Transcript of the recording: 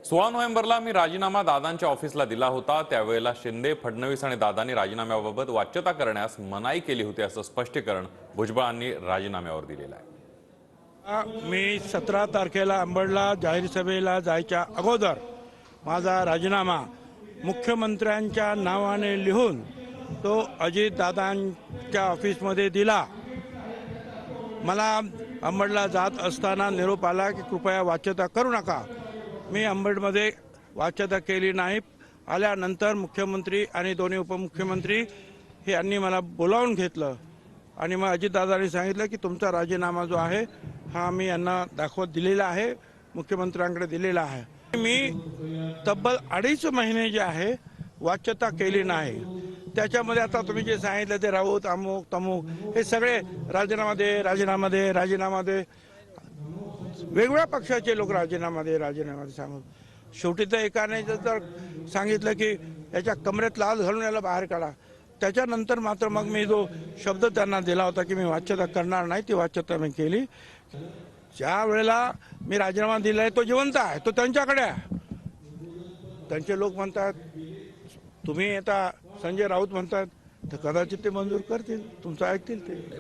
16 नोव्हेंबरला मी राजीनामा दादांच्या ऑफिसला दिला होता। त्यावेळेला शिंदे, फडणवीस आणि दादांनी राजीनाम्याबाबत वाच्यता करण्यास मनाई केली होती असं स्पष्टीकरण भुजबळांनी राजीनाम्यावर दिलेलं आहे। मी 17 तारखेला अंबडला जाहीर सभेला जायच्या अगोदर माझा राजीनामा मुख्यमंत्र्यांच्या नावाने लिहून तो अजितदादांच्या ऑफिसमध्ये दिला। मला अंबडला जात असताना निरोप आला की कृपया वाच्यता करू नका। मी अंबडमध्ये वाच्यता केली नाही। आल्यानंतर मुख्यमंत्री आणि दोन्ही उपमुख्यमंत्री हे यांनी मला बोलावून घेतलं आणि मग अजितदादांनी सांगितलं की तुमचा राजीनामा जो आहे हा मी यांना दाखवत दिलेला आहे, मुख्यमंत्र्यांकडे दिलेला आहे। मी तब्बल 2.5 महिने जे आहे वाच्यता केली नाही। त्याच्यामध्ये आता तुम्ही जे सांगितलं ते राऊत अमुक तमुक हे सगळे राजीनामा दे वेगवेगळ्या पक्षाचे लोक राजीनामा दे सांगत। शेवटी तर एकाने जर सांगितलं की याच्या कमरेत लाल घालून याला बाहेर काढा, त्याच्यानंतर मात्र मग मी जो शब्द त्यांना दिला होता की मी वाच्यता करणार नाही ती वाच्यता मी केली। ज्या वेळेला मी राजीनामा दिलाय तो जिवंत आहे, तो त्यांच्याकडे आहे। त्यांचे लोक म्हणतात, तुम्ही आता संजय राऊत म्हणतात, तर कदाचित ते मंजूर करतील, तुमचं ऐकतील ते।